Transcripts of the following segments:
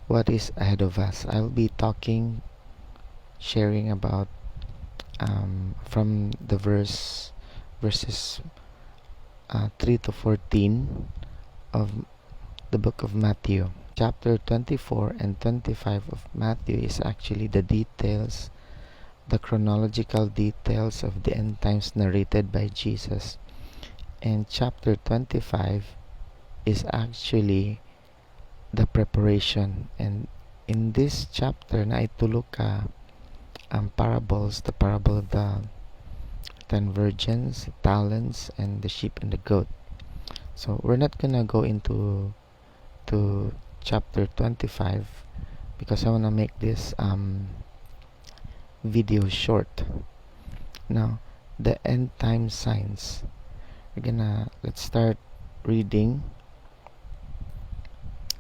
what is ahead of us. I'll be sharing about from the verses 3 to 14 of the book of Matthew. Chapter 24 and 25 of Matthew is actually the chronological details of the end times narrated by Jesus. And chapter 25 is actually the preparation. And in this chapter na itulog ka parables, the parable of the 10 virgins, talents, and the sheep and the goat. So we're not gonna go into chapter 25 because I wanna make this video short. Now, the end time signs. Let's start reading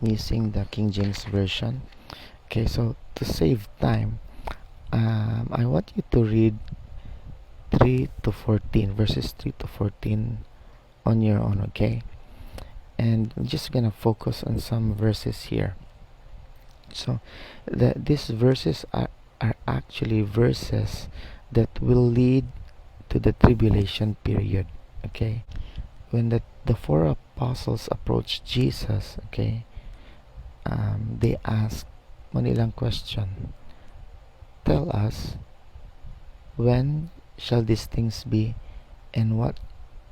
using the King James Version. Okay, so to save time, I want you to read 3 to 14, verses 3 to 14 on your own, okay? And I'm just gonna focus on some verses here. So these verses are actually verses that will lead to the tribulation period, okay? When the four apostles approached Jesus, okay, they asked one question. Tell us, when shall these things be, and what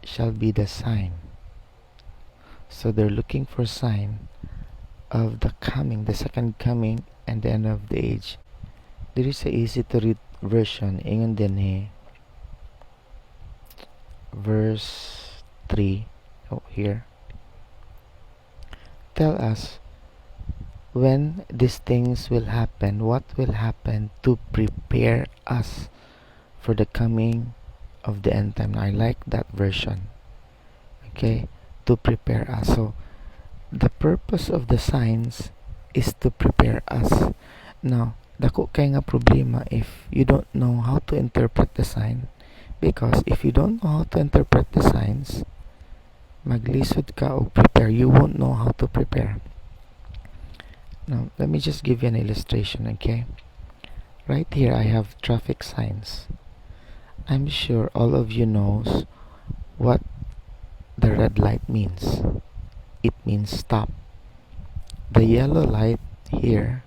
shall be the sign? So they're looking for sign of the second coming, and the end of the age. There is a easy to read version. Ingon din verse 3 here. Tell us when these things will happen, what will happen to prepare us for the coming of the end time. I like that version. Okay, to prepare us. So the purpose of the signs is to prepare us. Now, dako kay nga problema if you don't know how to interpret the sign, because if you don't know how to interpret the signs, maglisod ka o prepare, you won't know how to prepare. Now, let me just give you an illustration, okay? Right here, I have traffic signs. I'm sure all of you knows what the red light means. It means stop. The yellow light here,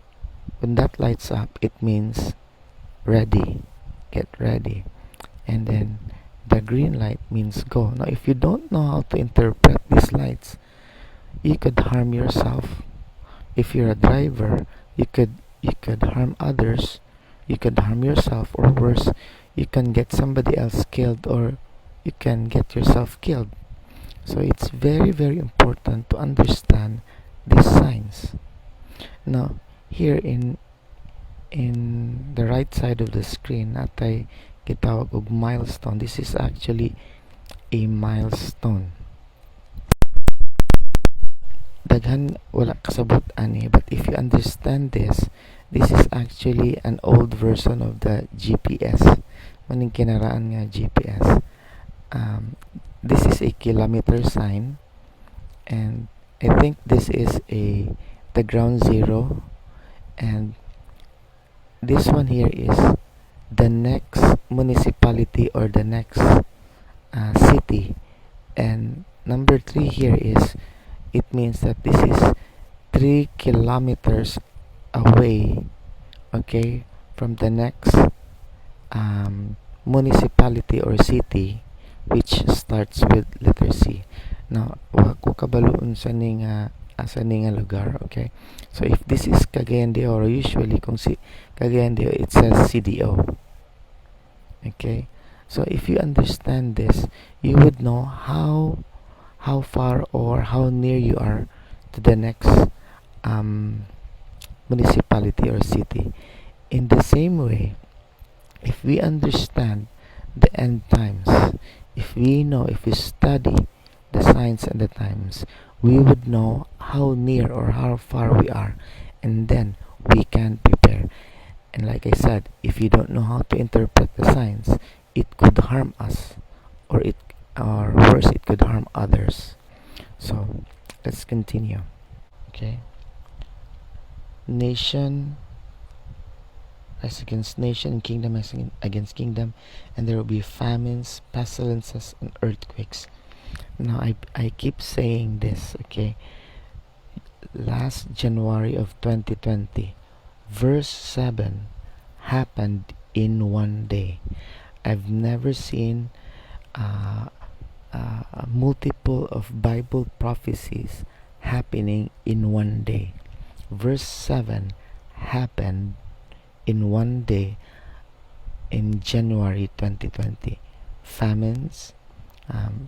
when that lights up, it means ready, get ready. And then the green light means go. Now, if you don't know how to interpret these lights, you could harm yourself. If you're a driver, you could harm others, you could harm yourself, or worse, you can get somebody else killed, or you can get yourself killed. So it's very, very important to understand these signs. Now, here in the right side of the screen, natay gitawag og milestone. This is actually a milestone. Daghan wala kasabot ani, but if you understand this is actually an old version of the GPS. Maning kinaraan nga GPS. This is a kilometer sign, and I think this is the ground zero, and this one here is the next municipality or the next city, and number 3 here is, it means that this is 3 kilometers away, okay, from the next municipality or city, which starts with letter C. Now, wa ko kabaloon sa ning lugar, okay? So if this is Cagayan de Oro, usually kung si Cagayan de Oro, it says CDO. Okay? So if you understand this, you would know how far or how near you are to the next municipality or city. In the same way, if we understand the end times, if we study the signs and the times, we would know how near or how far we are, and then we can prepare. And like I said, if you don't know how to interpret the signs, it could harm us, or worse, it could harm others. So let's continue. Okay. Nation rise against nation, and kingdom against kingdom, and there will be famines, pestilences, and earthquakes. Now, I keep saying this, okay? Last January of 2020, verse 7 happened in one day. I've never seen a multiple of Bible prophecies happening in one day. Verse 7 happened in one day in January 2020. Famines,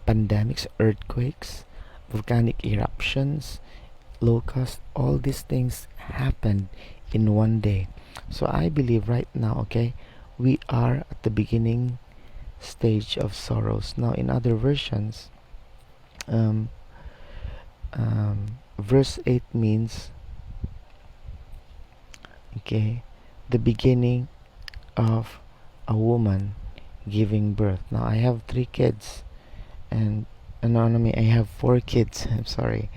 pandemics, earthquakes, volcanic eruptions, locusts, all these things happened in one day. So I believe right now, okay, we are at the beginning stage of sorrows. Now, in other versions, um, verse 8 means, okay, the beginning of a woman giving birth. Now, I have 3 kids, and I have 4 kids. I'm sorry.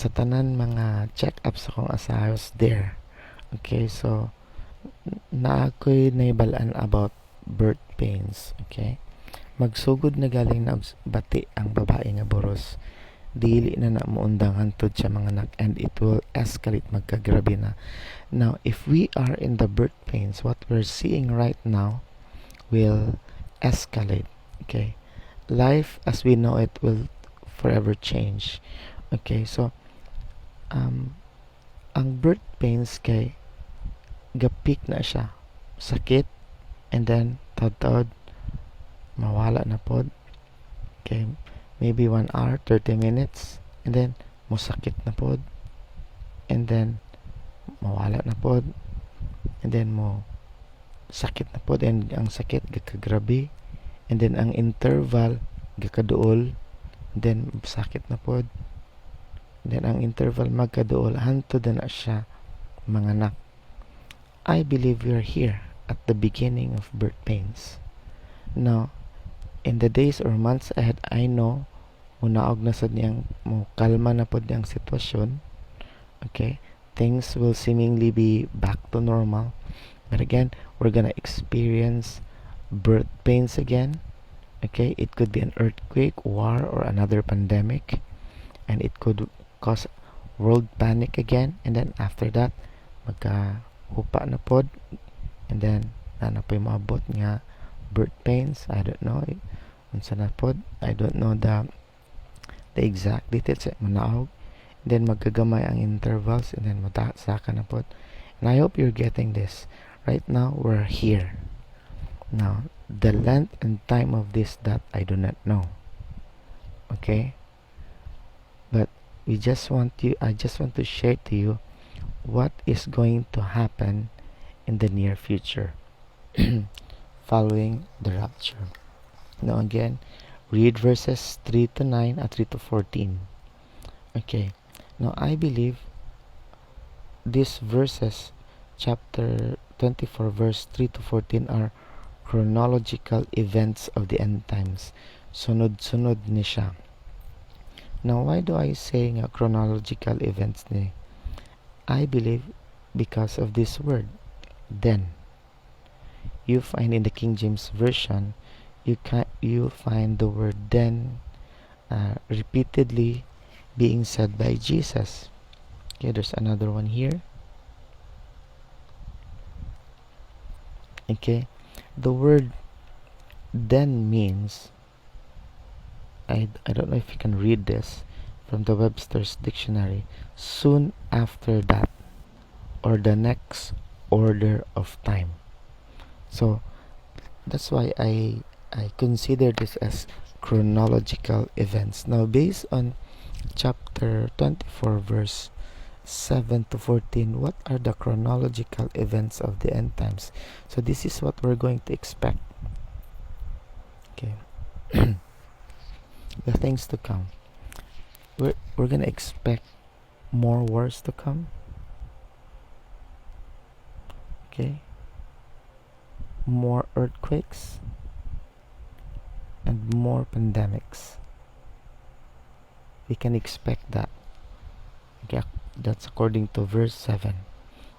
Sa tanan mga check-ups akong asahos there. Okay, so na ako'y naibalaan about birth pains. Okay, magsugod na galing na bati ang babae nga boros, dili na na muundang hantod sa mga anak, and it will escalate, magkagrabe na. Now, if we are in the birth pains, what we're seeing right now will escalate. Okay, life as we know it will forever change. Okay, so ang birth pains kay gapik na siya, sakit, and then taud-taud mawala na pod. Okay, maybe 1 hour 30 minutes, and then musakit na pod, and then mawala na pod, and then mo sakit na pod, and ang sakit gakagrabe, and then ang interval gakaduol, and then sakit na pod, and then ang interval magkaduol hantod na siya manganak. I believe we are here at the beginning of birth pains. Now, in the days or months ahead, I know munaog na sad niyang mo kalma na pod niyang sitwasyon. Okay, things will seemingly be back to normal, but again, we're gonna experience birth pains again. Okay, it could be an earthquake, war, or another pandemic, and it could cause world panic again, and then after that magka-hupa na pod, and then na po'y maabot nga birth pains. I don't know unsa na pod, I don't know the exact details manaog, and then magkagamay ang intervals, and then saka na pod. And I hope you're getting this. Right now we're here. Now, the length and time of this, that I do not know. Okay, but I just want to share to you what is going to happen in the near future following the rapture. Now again, read verses 3 to 9 at 3 to 14. Okay, now I believe these verses, chapter 24 verse 3 to 14, are chronological events of the end times. Sunod-sunod ni siya. Now, why do I say nga chronological events ni? I believe because of this word, then. You find in the King James Version, you find the word then repeatedly being said by Jesus. Okay, there's another one here. Okay, the word then means, I don't know if you can read this from the Webster's dictionary, soon after that, or the next order of time. So that's why I consider this as chronological events. Now, based on chapter 24 verse 7 to 14, what are the chronological events of the end times? So this is what we're going to expect. Okay. The things to come. We're gonna expect more wars to come. Okay. More earthquakes and more pandemics. We can expect that. Okay. That's according to verse 7.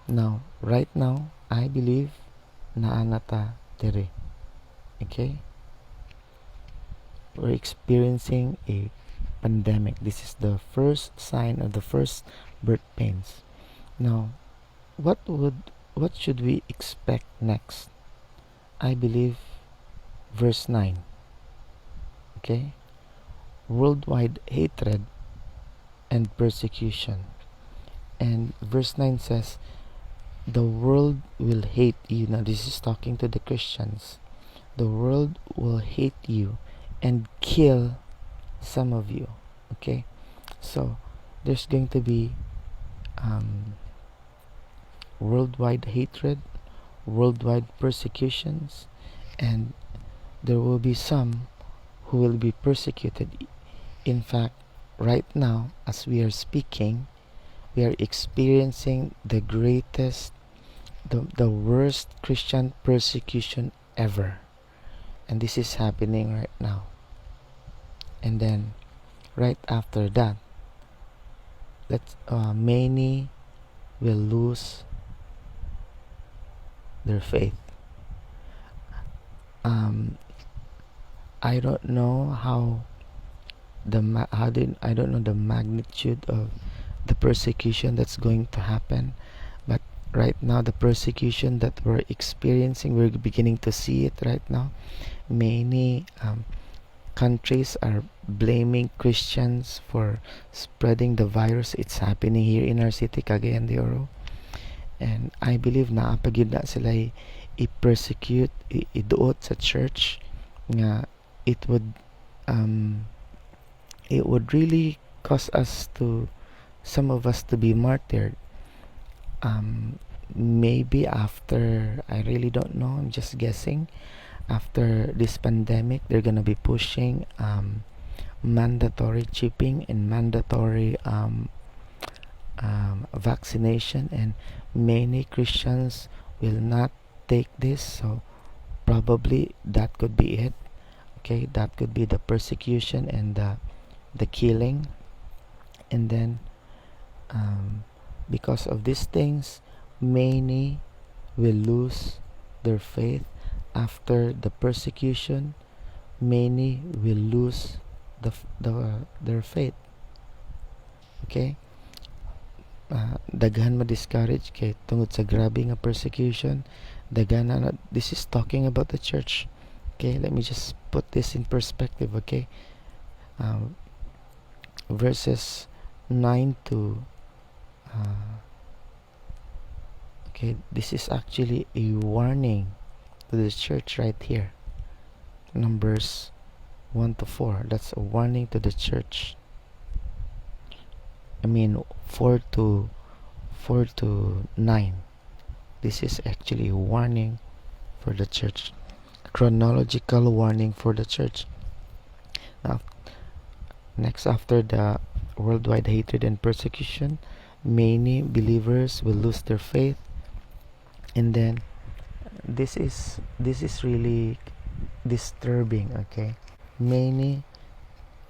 Now, right now, I believe naanata diri. Okay? We're experiencing a pandemic. This is the first sign of the first birth pains. Now, what should we expect next? I believe verse 9. Okay? Worldwide hatred and persecution. And verse 9 says, the world will hate you. Now, this is talking to the Christians. The world will hate you and kill some of you. Okay? So, there's going to be worldwide hatred, worldwide persecutions, and there will be some who will be persecuted. In fact, right now, as we are speaking, we are experiencing the greatest, the worst Christian persecution ever. And this is happening right now. And then, right after that, many will lose their faith. I don't know I don't know the magnitude of the persecution that's going to happen, but right now the persecution that we're experiencing, we're beginning to see it right now. Many countries are blaming Christians for spreading the virus. It's happening here in our city, Cagayan de Oro. And I believe na pagid na sila i-persecute, iduot sa church nga it would really cause some of us to be martyred. Maybe after, I really don't know, I'm just guessing, after this pandemic, they're gonna be pushing mandatory chipping and mandatory vaccination, and many Christians will not take this, so probably that could be it. Okay, that could be the persecution and the killing. And then because of these things, many will lose their faith. After the persecution, many will lose their faith. Okay, daghan ma-discourage kay tungod sa grabe nga persecution. Daghan na, this is talking about the church. Okay, let me just put this in perspective. Okay, verses 9 to okay, this is actually a warning to the church right here. Numbers 1 to 4, that's a warning to the church. 4 to 9, this is actually a warning for the church, chronological warning for the church. Now, next, after the worldwide hatred and persecution, many believers will lose their faith. And then this is really disturbing. Okay, many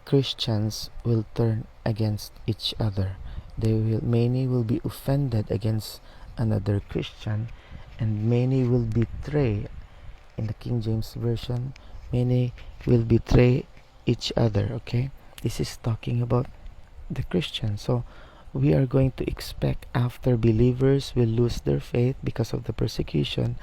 Christians will turn against each other. Many will be offended against another Christian, and many will betray. In the King James Version, many will betray each other. Okay, this is talking about the Christians. So we are going to expect, after believers will lose their faith because of the persecution,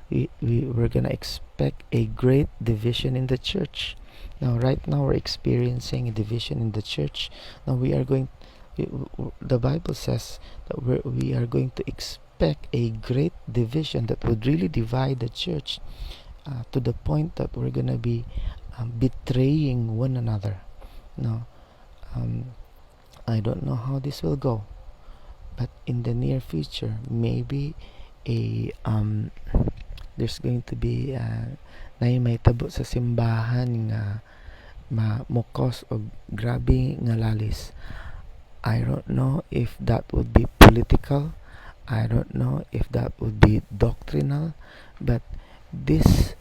we're gonna expect a great division in the church. Now, right now, we're experiencing a division in the church. Now, the Bible says that we are going to expect a great division that would really divide the church to the point that we're gonna be betraying one another. Now, I don't know how this will go, but in the near future, maybe there's going to be may tabo sa simbahan nga mukos o grabe nga lalis. I don't know if that would be political. I don't know if that would be doctrinal, but this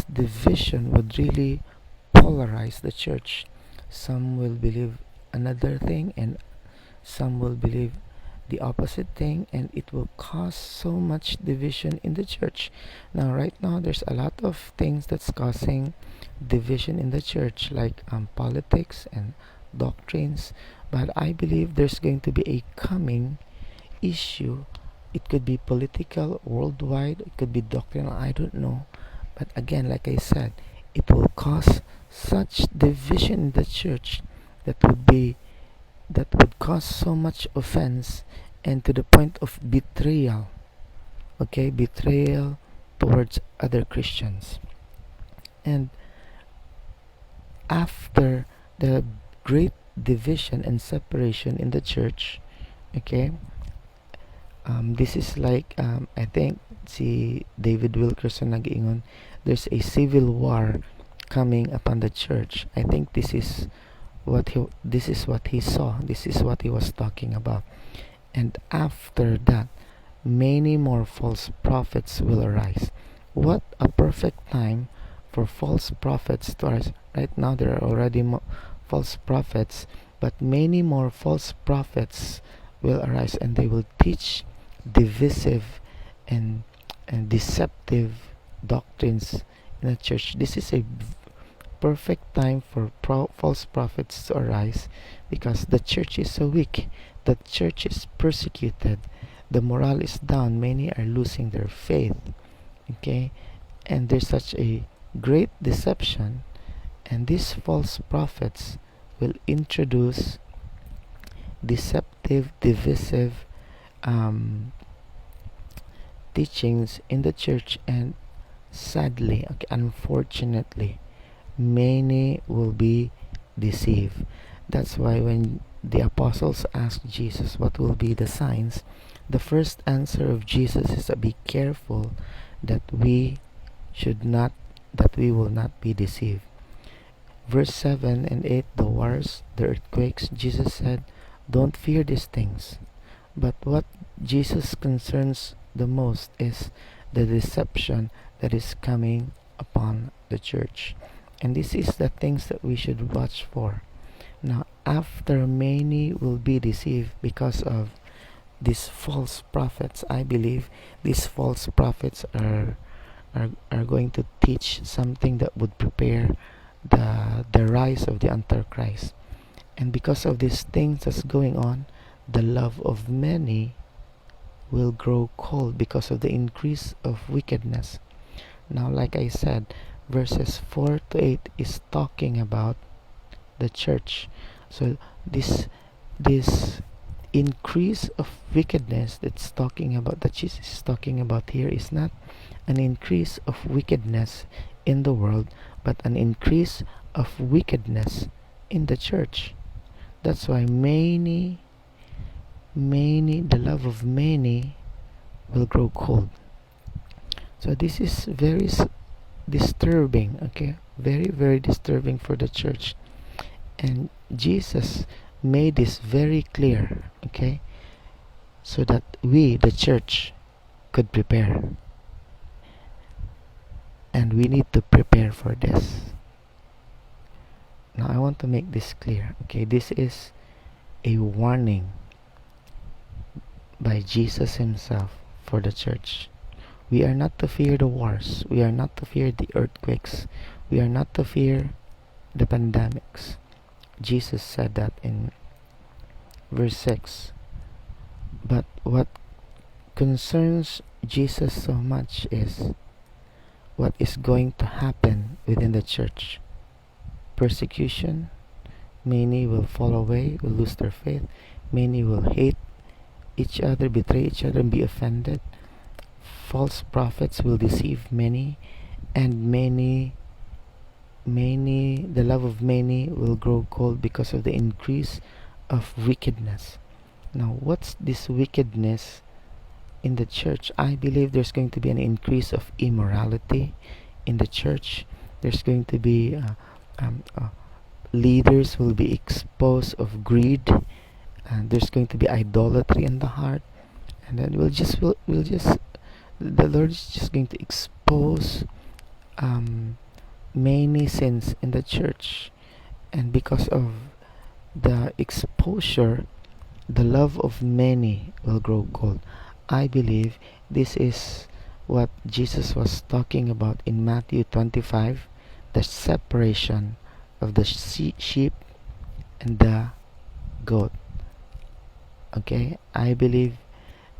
division would really polarize the church. Some will believe another thing, and some will believe the opposite thing, and it will cause so much division in the church. Now, right now, there's a lot of things that's causing division in the church, like politics and doctrines. But I believe there's going to be a coming issue. It could be political, worldwide, it could be doctrinal, I don't know. But again, like I said, it will cause such division in the church that would cause so much offense, and to the point of betrayal. Okay, betrayal towards other Christians. And after the great division and separation in the church, okay, this is like, I think si David Wilkerson nag-iingon, there's a civil war coming upon the church. I think this is what he saw. This is what he was talking about. And after that, many more false prophets will arise. What a perfect time for false prophets to arise. Right now, there are already false prophets, but many more false prophets will arise, and they will teach divisive and deceptive doctrines in the church. This is a perfect time for false prophets to arise, because the church is so weak, the church is persecuted, the morale is down, many are losing their faith. Okay, and there's such a great deception, and these false prophets will introduce deceptive, divisive teachings in the church, and sadly, okay, unfortunately, many will be deceived. That's why when the apostles asked Jesus what will be the signs, the first answer of Jesus is to be careful that we will not be deceived. Verse 7 and 8, the wars, the earthquakes, Jesus said, don't fear these things. But what Jesus concerns the most is the deception that is coming upon the church. And this is the things that we should watch for. Now, after many will be deceived because of these false prophets, I believe these false prophets are going to teach something that would prepare the rise of the Antichrist. And because of these things that's going on, the love of many will grow cold because of the increase of wickedness. Now, like I said, verses 4 to 8 is talking about the church. So this increase of wickedness that's talking about, that Jesus is talking about here, is not an increase of wickedness in the world, but an increase of wickedness in the church. That's why many, the love of many will grow cold. So this is very disturbing, okay? Very, very disturbing for the church. And Jesus made this very clear, okay? So that we, the church, could prepare. And we need to prepare for this. Now, I want to make this clear, okay? This is a warning by Jesus himself for the church. We are not to fear the wars. We are not to fear the earthquakes. We are not to fear the pandemics. Jesus said that in verse 6. But what concerns Jesus so much is what is going to happen within the church. Persecution. Many will fall away, will lose their faith. Many will hate each other, betray each other, and be offended. False prophets will deceive many, and the love of many will grow cold because of the increase of wickedness. Now, what's this wickedness in the church? I believe there's going to be an increase of immorality in the church. There's going to be leaders will be exposed of greed, and there's going to be idolatry in the heart, and then the Lord is just going to expose many sins in the church. And because of the exposure, The love of many will grow cold. I believe this is what Jesus was talking about in Matthew 25, the separation of the sheep and the goat. Okay, I believe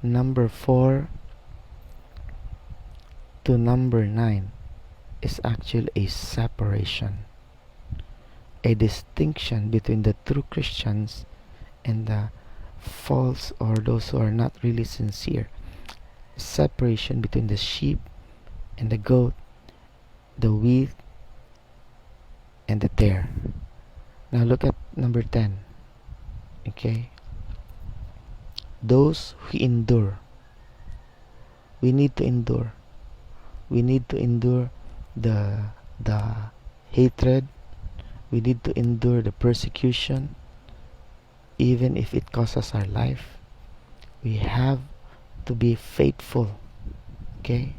number 4 to number 9 is actually a separation, a distinction between the true Christians and the false, or those who are not really sincere. Separation between the sheep and the goat, the wheat and the tare. Now look at number 10. Okay, those who endure. We need to endure. We need to endure the hatred. We need to endure the persecution, even if it costs us our life. We have to be faithful. Okay,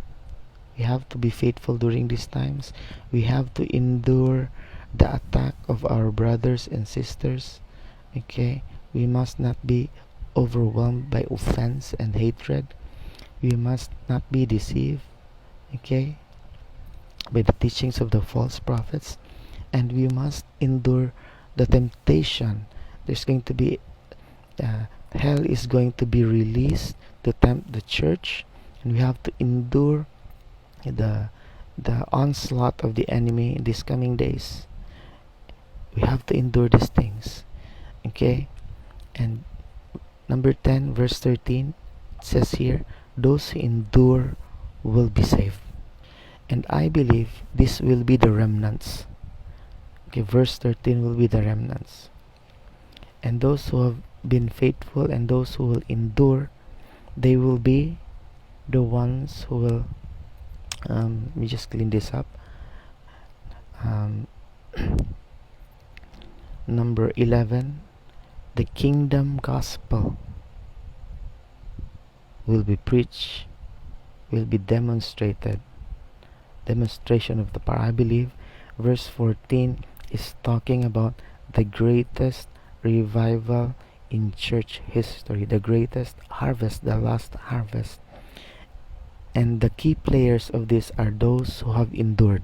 we have to be faithful during these times. We have to endure the attack of our brothers and sisters. Okay, we must not be overwhelmed by offense and hatred. We must not be deceived, okay, by the teachings of the false prophets. And we must endure the temptation. There's going to be hell is going to be released to tempt the church, and we have to endure the onslaught of the enemy in these coming days. We have to endure these things, okay. And number 10 verse 13, it says here, those who endure will be saved. And I believe this will be the remnants. Okay, verse 13 will be the remnants. And those who have been faithful and those who will endure, they will be the ones who will, let me just clean this up. Number 11, the kingdom gospel will be preached, will be demonstrated. Demonstration of the power. I believe verse 14 is talking about the greatest revival in church history, the greatest harvest, the last harvest. And the key players of this are those who have endured,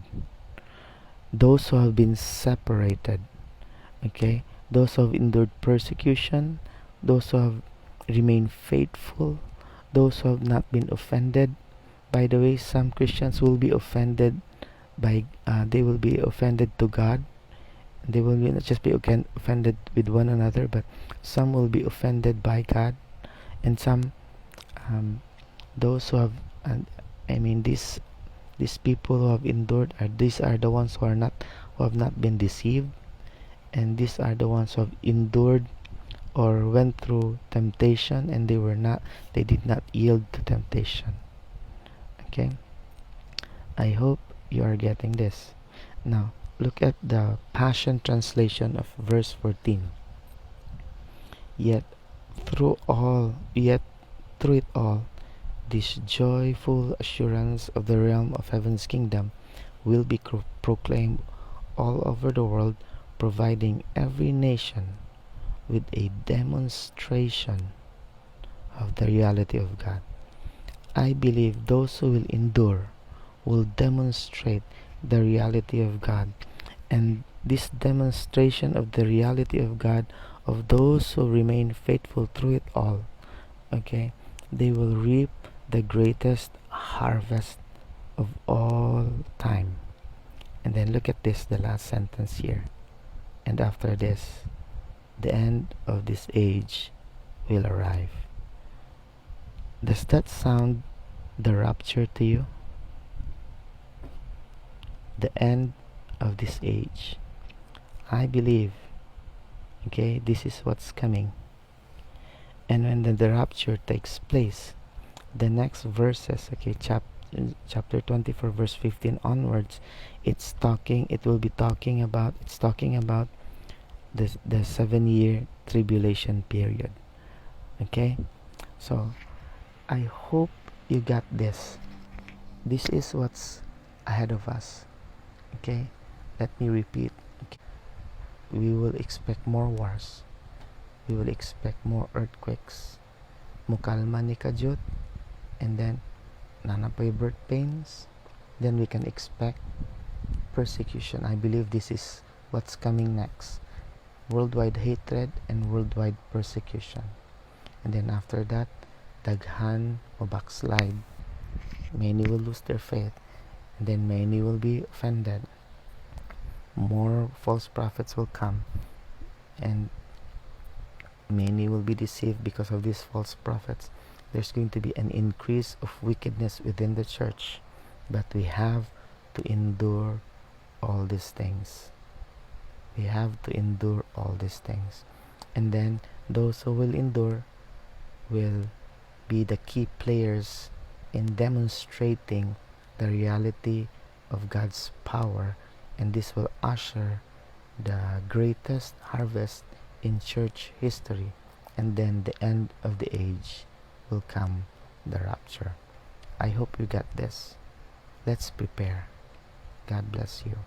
those who have been separated, okay, those who have endured persecution, those who have remained faithful, those who have not been offended. By the way, some Christians will be offended by they will be offended to God. They will not just be offended with one another, but some will be offended by God. And some those who have I mean these people who have endured these are the ones who have not been deceived, and these are the ones who have endured or went through temptation, and they did not yield to temptation. Okay, I hope you are getting this. Now look at the Passion Translation of verse 14. Yet through it all, this joyful assurance of the realm of heaven's kingdom will be proclaimed all over the world, providing every nation with a demonstration of the reality of God. I believe those who will endure will demonstrate the reality of God. And this demonstration of the reality of God, of those who remain faithful through it all, okay, they will reap the greatest harvest of all time. And then look at this, the last sentence here. And after this, the end of this age will arrive. Does that sound the rapture to you? The end of this age. I believe, okay, this is what's coming. And when the rapture takes place, the next verses, okay, chapter 24 verse 15 onwards, it's talking about the 7-year tribulation period. Okay, so I hope you got this. This is what's ahead of us. Okay, let me repeat. Okay. We will expect more wars. we will expect more earthquakes. Mukalma ni kajut, and then nanapoy birth pains. Then we can expect persecution. I believe this is what's coming next. Worldwide hatred and worldwide persecution. And then after that, daghan o backslide. Many will lose their faith. And then many will be offended. More false prophets will come. And many will be deceived because of these false prophets. There's going to be an increase of wickedness within the church. But we have to endure all these things. We have to endure all these things. And then those who will endure will be the key players in demonstrating the reality of God's power, and this will usher the greatest harvest in church history, and then the end of the age will come, the rapture. I hope you got this. Let's prepare. God bless you.